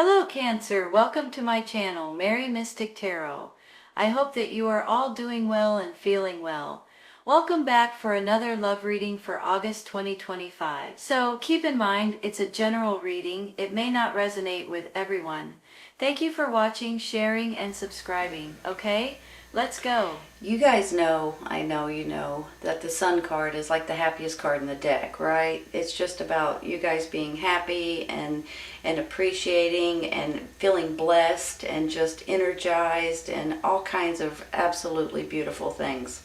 Hello Cancer, welcome to my channel, Mary Mystic Tarot. I hope that you are all doing well and feeling well. Welcome back for another love reading for August 2025. So keep in mind, it's a general reading. It may not resonate with everyone. Thank you for watching, sharing, and subscribing, okay? Let's go. You guys know, I know you know, that the Sun card is like the happiest card in the deck, right? It's just about you guys being happy and appreciating and feeling blessed and just energized and all kinds of absolutely beautiful things.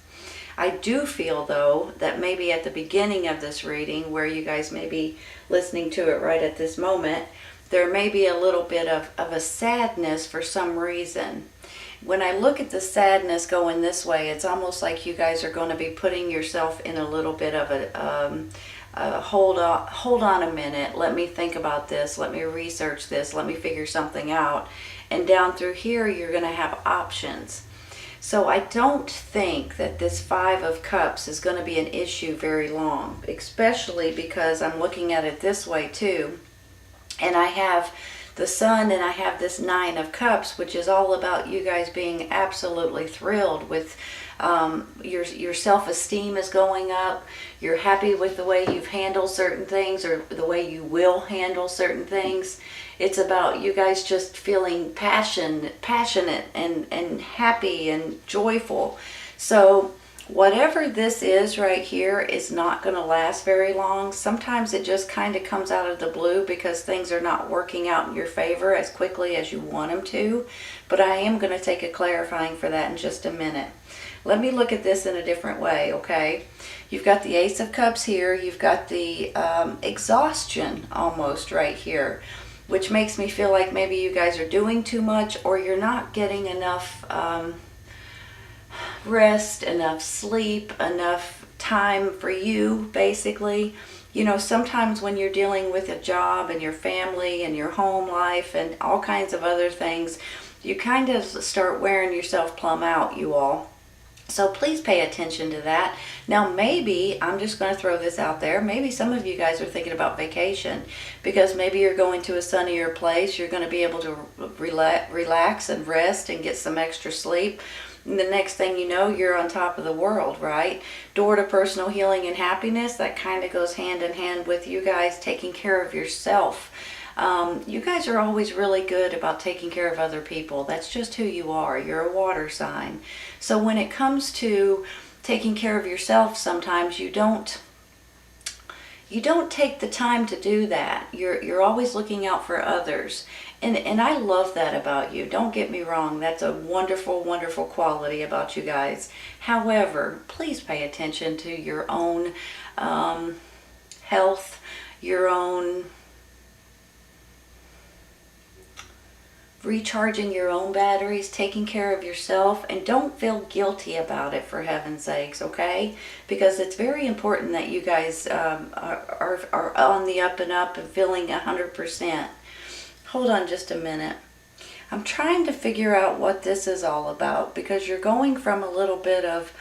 I do feel, though, that maybe at the beginning of this reading, where you guys may be listening to it right at this moment, there may be a little bit of a sadness for some reason. When I look at the sadness going this way, it's almost like you guys are going to be putting yourself in a little bit of a hold on a minute, let me think about this, let me research this, let me figure something out. And down through here, you're going to have options. So I don't think that this Five of Cups is going to be an issue very long, especially because I'm looking at it this way too. And I have the Sun and I have this Nine of Cups, which is all about you guys being absolutely thrilled with your self-esteem is going up. You're happy with the way you've handled certain things or the way you will handle certain things. It's about you guys just feeling passionate and happy and joyful. So whatever this is right here is not going to last very long. Sometimes it just kind of comes out of the blue because things are not working out in your favor as quickly as you want them to. But I am going to take a clarifying for that in just a minute. Let me look at this in a different way, okay? You've got the Ace of Cups here. You've got the exhaustion almost right here, which makes me feel like maybe you guys are doing too much or you're not getting enough rest, enough sleep, enough time for you, basically. You know, sometimes when you're dealing with a job and your family and your home life and all kinds of other things, you kind of start wearing yourself plumb out, you all. So please pay attention to that. Now maybe, I'm just going to throw this out there, maybe some of you guys are thinking about vacation because maybe you're going to a sunnier place. You're going to be able to relax and rest and get some extra sleep. And the next thing you know, you're on top of the world, right? Door to personal healing and happiness, that kind of goes hand in hand with you guys taking care of yourself. You guys are always really good about taking care of other people. That's just who you are. You're a water sign. So when it comes to taking care of yourself, sometimes you don't take the time to do that. You're always looking out for others. And I love that about you. Don't get me wrong. That's a wonderful, wonderful quality about you guys. However, please pay attention to your own health, your own recharging your own batteries, taking care of yourself, and don't feel guilty about it, for heaven's sakes, okay? Because it's very important that you guys are on the up and up and feeling 100%. Hold on just a minute. I'm trying to figure out what this is all about because you're going from a little bit of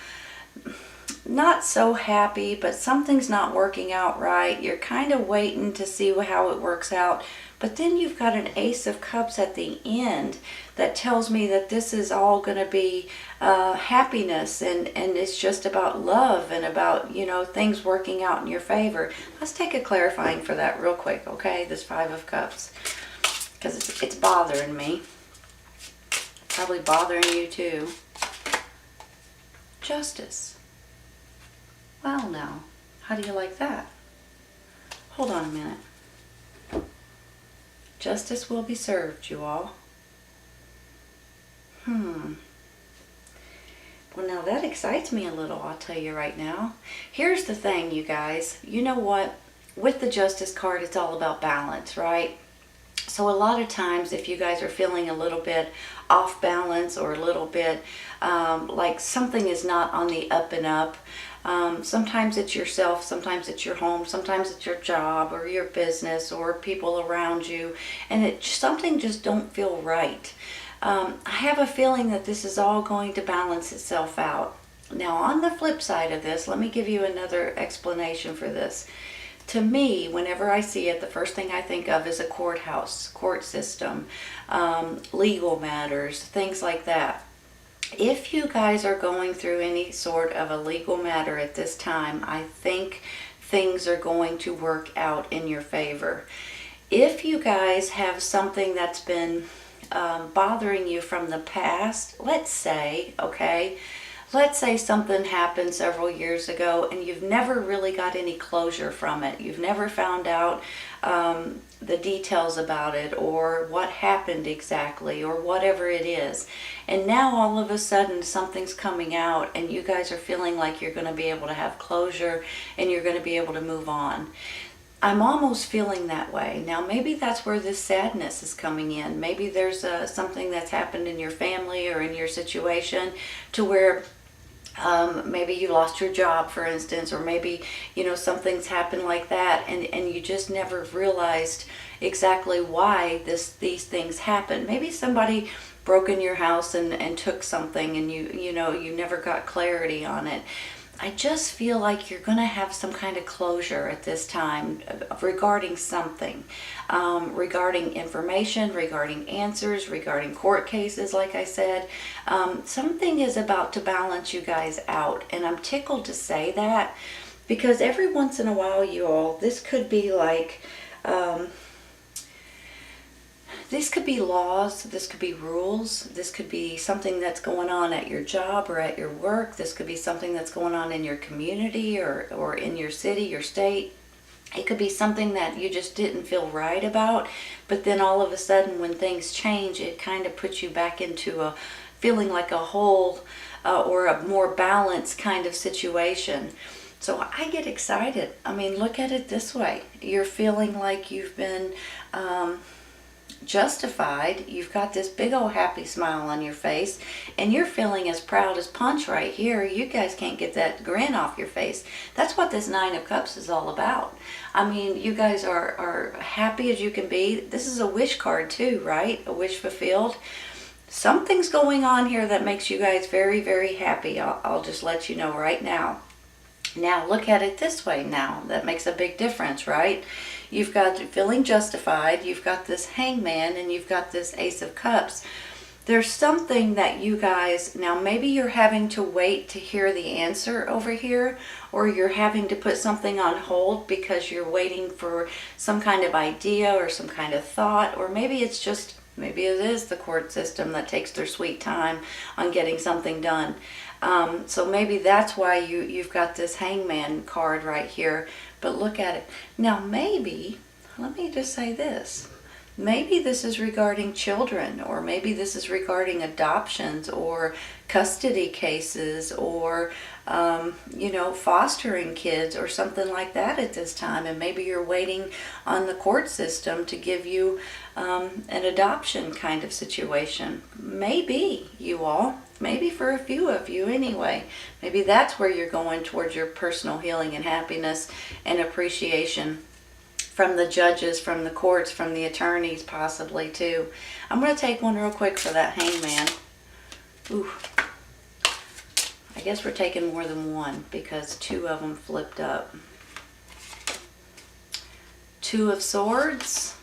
not so happy, but something's not working out right. You're kind of waiting to see how it works out. But then you've got an Ace of Cups at the end that tells me that this is all going to be happiness and it's just about love and about, you know, things working out in your favor. Let's take a clarifying for that real quick, okay? This Five of Cups. Because it's bothering me. Probably bothering you too. Justice. Well now, how do you like that? Hold on a minute. Justice will be served, you all. Well, now that excites me a little, I'll tell you right now. Here's the thing, you guys. You know what? With the Justice card, it's all about balance, right? So a lot of times, if you guys are feeling a little bit off balance or a little bit like something is not on the up and up, sometimes it's yourself, sometimes it's your home, sometimes it's your job or your business or people around you, and something just don't feel right. I have a feeling that this is all going to balance itself out. Now on the flip side of this, let me give you another explanation for this. To me, whenever I see it, the first thing I think of is a courthouse, court system, legal matters, things like that. If you guys are going through any sort of a legal matter at this time, I think things are going to work out in your favor. If you guys have something that's been bothering you from the past, let's say, okay, let's say something happened several years ago and you've never really got any closure from it. You've never found out the details about it or what happened exactly or whatever it is. And now all of a sudden something's coming out and you guys are feeling like you're going to be able to have closure and you're going to be able to move on. I'm almost feeling that way. Now maybe that's where this sadness is coming in. Maybe there's something that's happened in your family or in your situation to where maybe you lost your job, for instance, or maybe, something's happened like that, and you just never realized exactly why these things happen. Maybe somebody broke in your house and took something, and you never got clarity on it. I just feel like you're going to have some kind of closure at this time regarding something, regarding information, regarding answers, regarding court cases, like I said. Something is about to balance you guys out, and I'm tickled to say that because every once in a while, you all, this could be like... This could be laws, this could be rules, this could be something that's going on at your job or at your work, this could be something that's going on in your community or in your city, your state. It could be something that you just didn't feel right about, but then all of a sudden when things change, it kind of puts you back into a feeling like a whole or a more balanced kind of situation. So I get excited. I mean, look at it this way. You're feeling like you've been... justified. You've got this big old happy smile on your face and you're feeling as proud as punch right here. You guys can't get that grin off your face. That's what this Nine of Cups is all about. I mean, you guys are happy as you can be. This is a wish card too, right? A wish fulfilled. Something's going on here that makes you guys very, very happy. I'll just let you know right now. Now look at it this way now. That makes a big difference, right? You've got feeling justified, you've got this Hangman, and you've got this Ace of Cups. There's something that you guys, now maybe you're having to wait to hear the answer over here, or you're having to put something on hold because you're waiting for some kind of idea or some kind of thought, or maybe it's just, maybe it is the court system that takes their sweet time on getting something done. So maybe that's why you've got this Hangman card right here. But look at it. Now maybe, let me just say this. Maybe this is regarding children, or maybe this is regarding adoptions or custody cases or, fostering kids or something like that at this time. And maybe you're waiting on the court system to give you an adoption kind of situation. Maybe, you all. Maybe for a few of you anyway. Maybe that's where you're going towards your personal healing and happiness and appreciation from the judges, from the courts, from the attorneys possibly too. I'm going to take one real quick for that Hangman. Ooh. I guess we're taking more than one because two of them flipped up. Two of Swords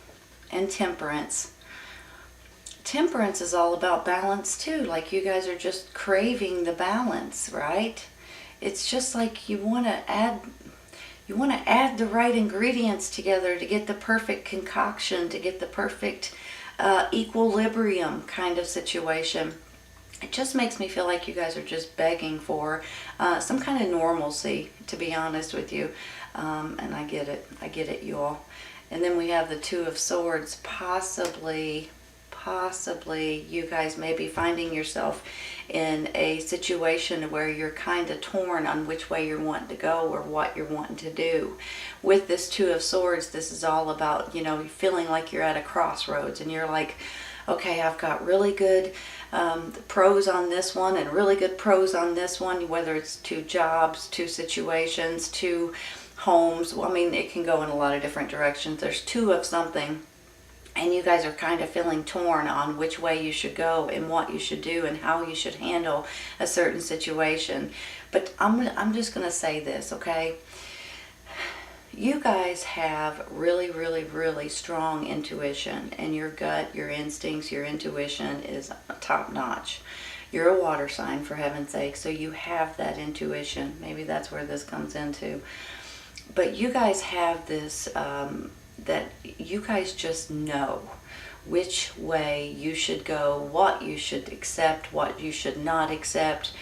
and Temperance. Temperance is all about balance too. Like you guys are just craving the balance, right? It's just like you want to add the right ingredients together to get the perfect concoction, to get the perfect equilibrium kind of situation. It just makes me feel like you guys are just begging for some kind of normalcy, to be honest with you. And I get it, you all. And then we have the Two of Swords. Possibly you guys may be finding yourself in a situation where you're kind of torn on which way you're wanting to go or what you're wanting to do. With this Two of Swords, this is all about, feeling like you're at a crossroads and you're like, okay, I've got really good pros on this one and really good pros on this one, whether it's two jobs, two situations, two homes. Well, I mean, it can go in a lot of different directions. There's two of something. And you guys are kind of feeling torn on which way you should go and what you should do and how you should handle a certain situation. But I'm just going to say this, okay? You guys have really, really, really strong intuition, and your gut, your instincts, your intuition is top notch. You're a water sign, for heaven's sake, so you have that intuition. Maybe that's where this comes into. But you guys have this, that you guys just know which way you should go, what you should accept, what you should not accept,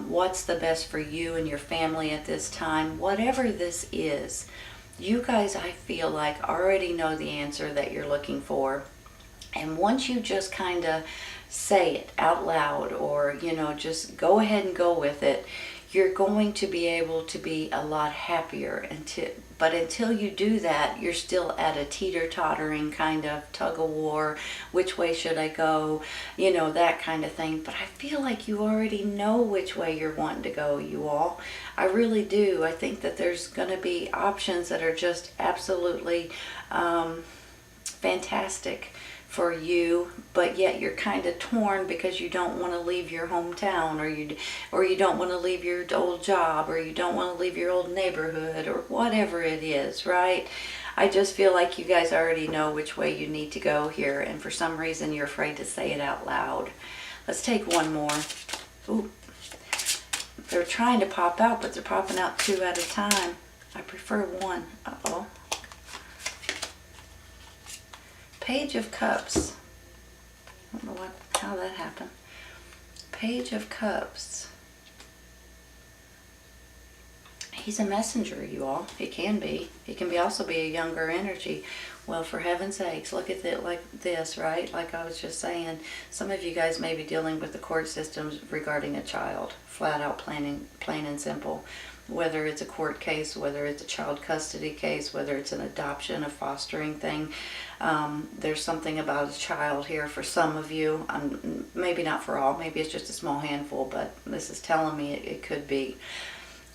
what's the best for you and your family at this time. Whatever this is, you guys, I feel like, already know the answer that you're looking for. And once you just kind of say it out loud, or, just go ahead and go with it, you're going to be able to be a lot happier. But until you do that, you're still at a teeter-tottering kind of tug-of-war. Which way should I go? That kind of thing. But I feel like you already know which way you're wanting to go, you all. I really do. I think that there's going to be options that are just absolutely fantastic for you, but yet you're kind of torn because you don't want to leave your hometown, or you don't want to leave your old job, or you don't want to leave your old neighborhood, or whatever it is, right? I just feel like you guys already know which way you need to go here, and for some reason you're afraid to say it out loud. Let's take one more. Ooh. They're trying to pop out, but they're popping out two at a time. I prefer one. Uh-oh. Page of Cups. I don't know how that happened. Page of Cups. He's a messenger, you all. He can be. He can also be a younger energy. Well, for heaven's sakes, look at it like this, right? Like I was just saying, some of you guys may be dealing with the court systems regarding a child. Flat out, plain and simple. Whether it's a court case, whether it's a child custody case, whether it's an adoption, a fostering thing. There's something about a child here for some of you. Maybe not for all. Maybe it's just a small handful, but this is telling me it could be.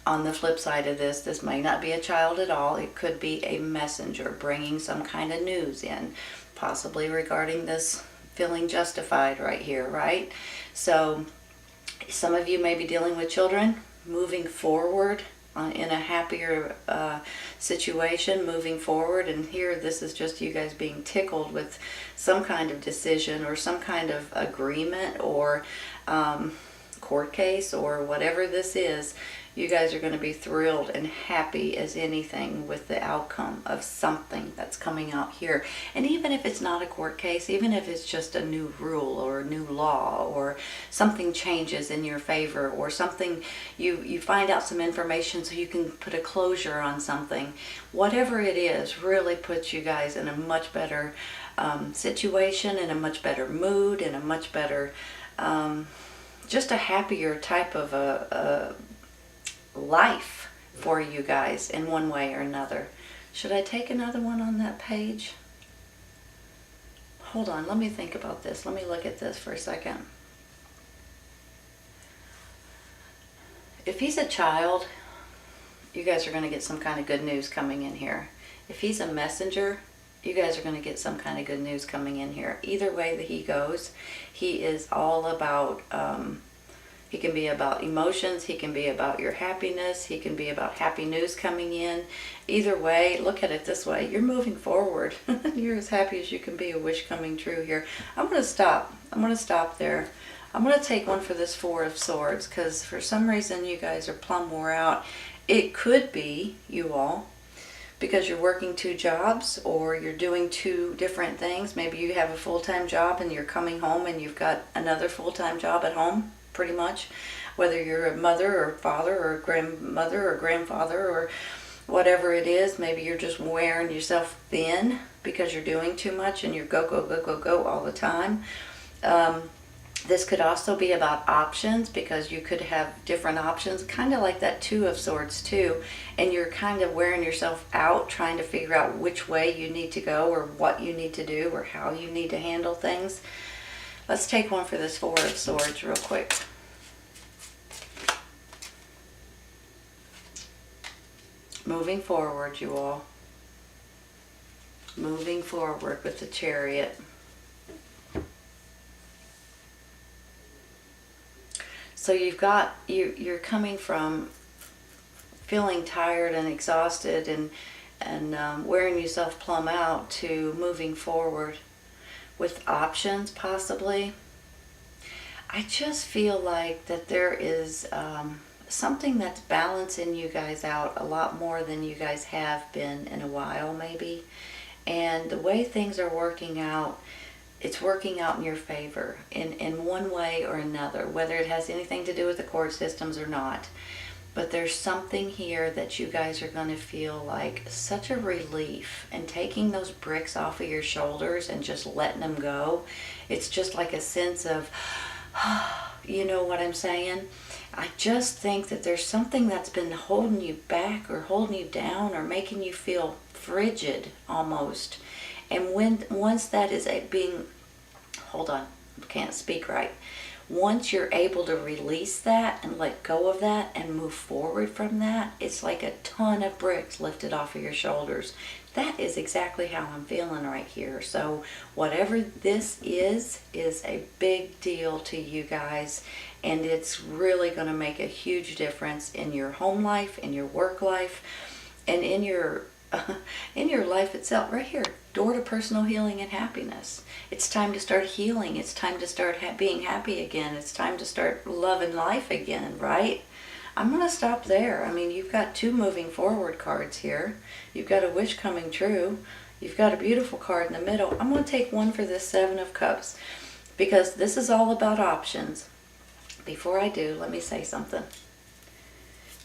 On the flip side of this may not be a child at all. It could be a messenger bringing some kind of news in, possibly regarding this feeling justified right here, right? So some of you may be dealing with children moving forward in a happier situation, moving forward. And here, this is just you guys being tickled with some kind of decision or some kind of agreement or court case or whatever this is. You guys are going to be thrilled and happy as anything with the outcome of something that's coming out here. And even if it's not a court case, even if it's just a new rule or a new law, or something changes in your favor, or something, you find out some information so you can put a closure on something, whatever it is, really puts you guys in a much better situation, in a much better mood, in a much better, just a happier type of a life for you guys in one way or another. Should I take another one on that page? Hold on, let me think about this. Let me look at this for a second. If he's a child, you guys are going to get some kind of good news coming in here. If he's a messenger, you guys are going to get some kind of good news coming in here. Either way that he goes, he is all about he can be about emotions. He can be about your happiness. He can be about happy news coming in. Either way, look at it this way. You're moving forward. You're as happy as you can be, a wish coming true here. I'm going to stop. I'm going to stop there. I'm going to take one for this Four of Swords, because for some reason you guys are plumb wore out. It could be, you all, because you're working two jobs, or you're doing two different things. Maybe you have a full-time job and you're coming home and you've got another full-time job at home. Pretty much, whether you're a mother or father or grandmother or grandfather or whatever it is. Maybe you're just wearing yourself thin because you're doing too much and you're go all the time. This could also be about options, because you could have different options, kind of like that Two of Swords too, and you're kind of wearing yourself out trying to figure out which way you need to go, or what you need to do, or how you need to handle things. Let's take one for this Four of Swords real quick. Moving forward, you all. Moving forward with the Chariot. So you're coming from feeling tired and exhausted, and wearing yourself plumb out to moving forward with options possibly. I just feel like that there is something that's balancing you guys out a lot more than you guys have been in a while maybe. And the way things are working out, it's working out in your favor in one way or another, whether it has anything to do with the court systems or not. But there's something here that you guys are going to feel like such a relief, and taking those bricks off of your shoulders and just letting them go. It's just like a sense of, you know what I'm saying? I just think that there's something that's been holding you back or holding you down or making you feel frigid almost. And once that is being, hold on, I can't speak right. Once you're able to release that and let go of that and move forward from that, it's like a ton of bricks lifted off of your shoulders. That is exactly how I'm feeling right here. So whatever this is a big deal to you guys, and it's really going to make a huge difference in your home life, in your work life, and in your life itself. Right here, door to personal healing and happiness. It's time to start healing. It's time to start being happy again. It's time to start loving life again, right? I'm going to stop there. I mean, you've got 2 moving forward cards here. You've got a wish coming true. You've got a beautiful card in the middle. I'm going to take one for this 7 of Cups because this is all about options. Before I do, let me say something.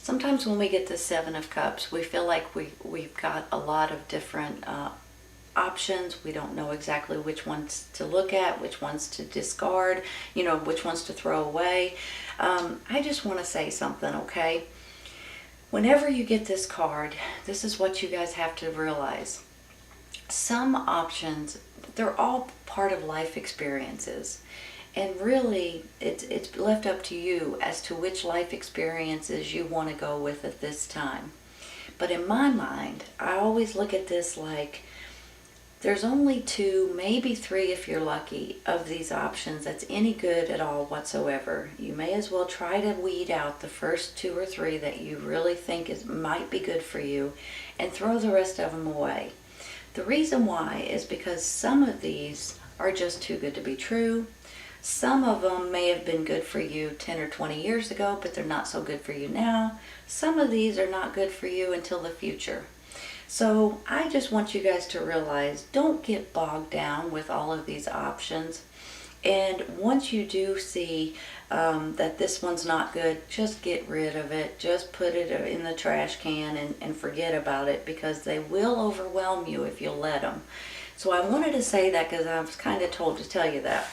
Sometimes when we get the 7 of Cups, we feel like we've got a lot of different options. We don't know exactly which ones to look at, which ones to discard, which ones to throw away. I just want to say something, okay? Whenever you get this card, this is what you guys have to realize. Some options, they're all part of life experiences. And really, it's left up to you as to which life experiences you want to go with at this time. But in my mind, I always look at this like there's only 2, maybe 3 if you're lucky, of these options that's any good at all whatsoever. You may as well try to weed out the first 2 or 3 that you really think might be good for you and throw the rest of them away. The reason why is because some of these are just too good to be true. Some of them may have been good for you 10 or 20 years ago, but they're not so good for you now. Some of these are not good for you until the future. So I just want you guys to realize, don't get bogged down with all of these options. And once you do see that this one's not good, just get rid of it. Just put it in the trash can and forget about it, because they will overwhelm you if you'll let them. So I wanted to say that because I was kind of told to tell you that.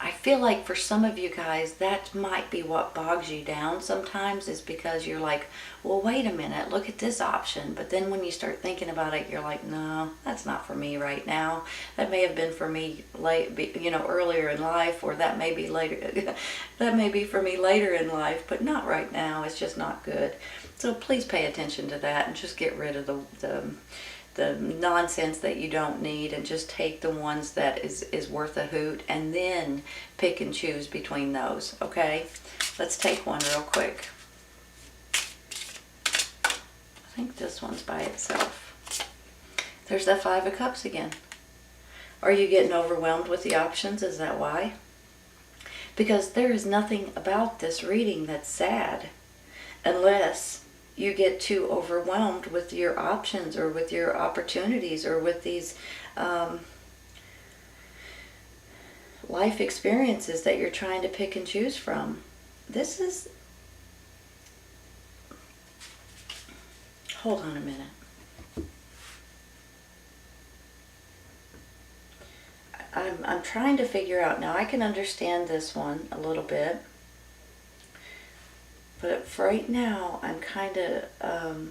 I feel like for some of you guys, that might be what bogs you down sometimes, is because you're like, well, wait a minute, look at this option. But then when you start thinking about it, you're like, no, that's not for me right now. That may have been for me earlier in life, or that may be later. That may be for me later in life, but not right now. It's just not good. So please pay attention to that and just get rid of the nonsense that you don't need, and just take the ones that is worth a hoot, and then pick and choose between those, okay? Let's take one real quick. I think this one's by itself. There's that 5 of Cups again. Are you getting overwhelmed with the options? Is that why? Because there is nothing about this reading that's sad, unless you get too overwhelmed with your options, or with your opportunities, or with these life experiences that you're trying to pick and choose from. This is... Hold on a minute. I'm trying to figure out. Now I can understand this one a little bit. But for right now, I'm kind of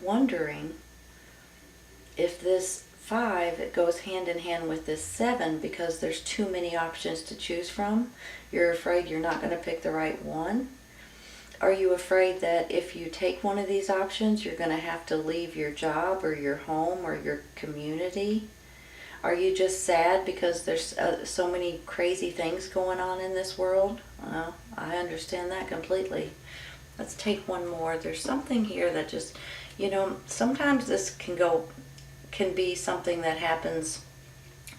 wondering if this 5, it goes hand in hand with this 7, because there's too many options to choose from. You're afraid you're not going to pick the right one. Are you afraid that if you take one of these options, you're going to have to leave your job or your home or your community? Are you just sad because there's so many crazy things going on in this world? Well, I understand that completely. Let's take one more. There's something here that just, sometimes this can be something that happens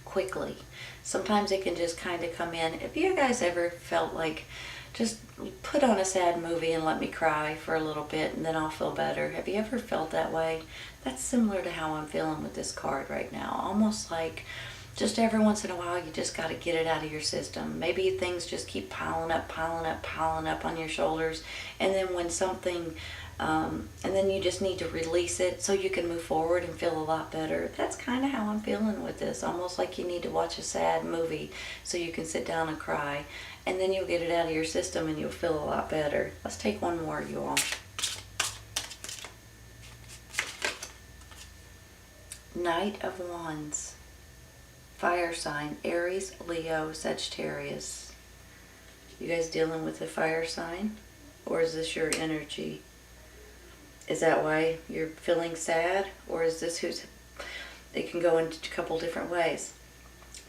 quickly. Sometimes it can just kind of come in. Have you guys ever felt like, just put on a sad movie and let me cry for a little bit and then I'll feel better? Have you ever felt that way? That's similar to how I'm feeling with this card right now. Almost like just every once in a while you just got to get it out of your system. Maybe things just keep piling up, piling up, piling up on your shoulders. And then when something, and then you just need to release it so you can move forward and feel a lot better. That's kind of how I'm feeling with this. Almost like you need to watch a sad movie so you can sit down and cry. And then you'll get it out of your system and you'll feel a lot better. Let's take one more, you all. Knight of Wands. Fire sign, Aries, Leo, Sagittarius. You guys dealing with a fire sign? Or is this your energy? Is that why you're feeling sad? Or is this it can go in a couple different ways.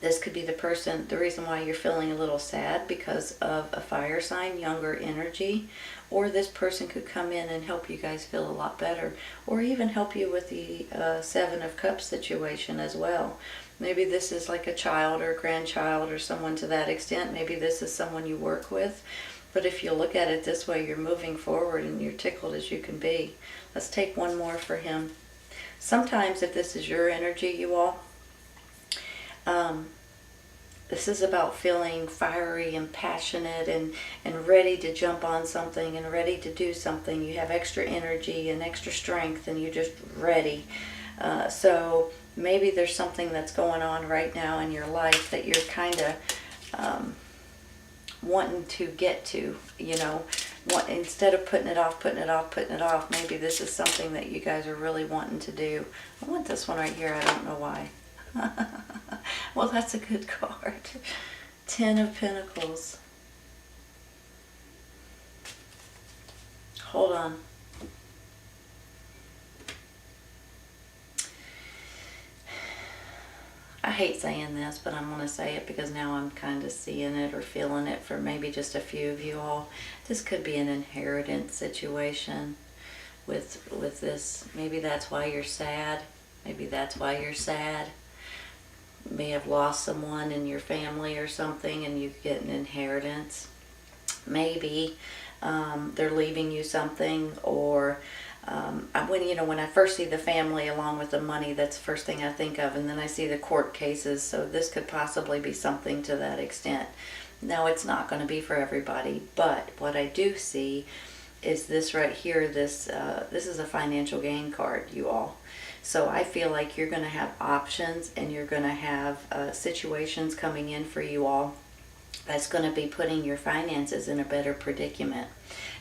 This could be the reason why you're feeling a little sad because of a fire sign, younger energy. Or this person could come in and help you guys feel a lot better. Or even help you with the Seven of Cups situation as well. Maybe this is like a child or a grandchild or someone to that extent. Maybe this is someone you work with. But if you look at it this way, you're moving forward and you're tickled as you can be. Let's take one more for him. Sometimes if this is your energy, you all, this is about feeling fiery and passionate and ready to jump on something and ready to do something. You have extra energy and extra strength and you're just ready. So maybe there's something that's going on right now in your life that you're kind of wanting to get to, instead of putting it off, maybe this is something that you guys are really wanting to do. I want this one right here. I don't know why. Well, that's a good card. 10 of Pentacles. Hold on. I hate saying this, but I'm going to say it because now I'm kind of seeing it or feeling it for maybe just a few of you all. This could be an inheritance situation with this. Maybe that's why you're sad. Maybe that's why you're sad. You may have lost someone in your family or something and you get an inheritance. Maybe they're leaving you something, or when I first see the family along with the money, that's the first thing I think of, and then I see the court cases, so this could possibly be something to that extent. Now, it's not going to be for everybody, but what I do see is this right here. This is a financial gain card, you all. So I feel like you're going to have options and you're going to have situations coming in for you all that's going to be putting your finances in a better predicament.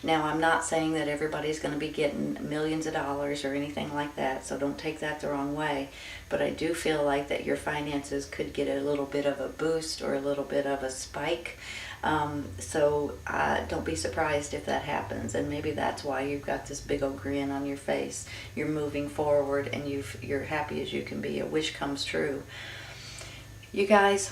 Now, I'm not saying that everybody's going to be getting millions of dollars or anything like that, so don't take that the wrong way. But I do feel like that your finances could get a little bit of a boost or a little bit of a spike. So don't be surprised if that happens, and maybe that's why you've got this big old grin on your face. You're moving forward and you're happy as you can be. A wish comes true. You guys,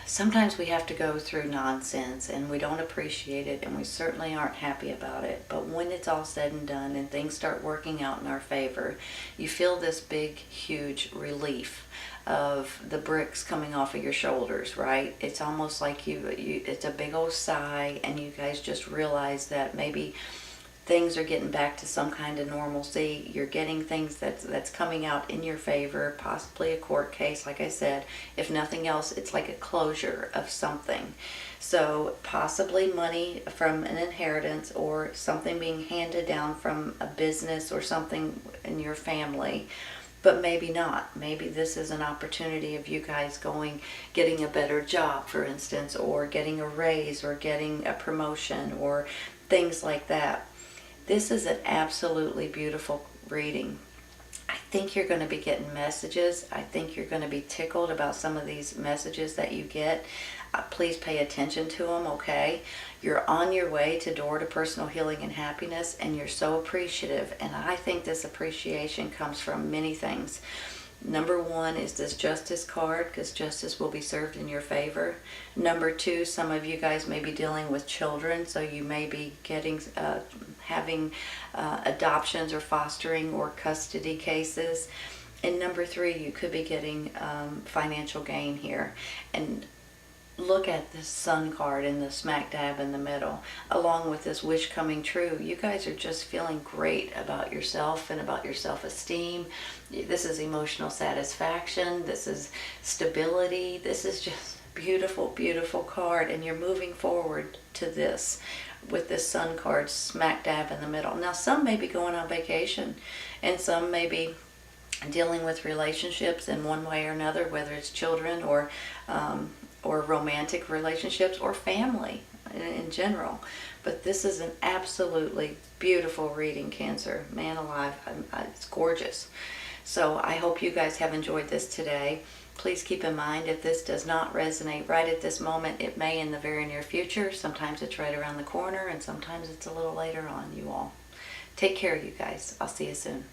sometimes we have to go through nonsense and we don't appreciate it and we certainly aren't happy about it. But when it's all said and done and things start working out in our favor, you feel this big, huge relief of the bricks coming off of your shoulders, right? It's almost like it's a big old sigh and you guys just realize that maybe things are getting back to some kind of normalcy. You're getting things that's coming out in your favor, possibly a court case, like I said. If nothing else, it's like a closure of something. So possibly money from an inheritance or something being handed down from a business or something in your family. But maybe not. Maybe this is an opportunity of you guys getting a better job, for instance, or getting a raise or getting a promotion or things like that. This is an absolutely beautiful reading. I think you're going to be getting messages. I think you're going to be tickled about some of these messages that you get. Please pay attention to them, okay? You're on your way to door to personal healing and happiness, and you're so appreciative. And I think this appreciation comes from many things. Number 1 is this Justice card, because justice will be served in your favor. Number 2, some of you guys may be dealing with children, so you may be having adoptions or fostering or custody cases. And number 3, you could be getting financial gain here. And look at this Sun card in the smack dab in the middle, along with this wish coming true. You guys are just feeling great about yourself and about your self-esteem. This is emotional satisfaction. This is stability. This is just beautiful, beautiful card, and you're moving forward to this with this Sun card smack dab in the middle. Now, some may be going on vacation, and some may be dealing with relationships in one way or another, whether it's children or romantic relationships or family in general. But this is an absolutely beautiful reading, Cancer. Man alive, it's gorgeous. So I hope you guys have enjoyed this today. Please keep in mind, if this does not resonate right at this moment, it may in the very near future. Sometimes it's right around the corner, and sometimes it's a little later on, you all. Take care, you guys. I'll see you soon.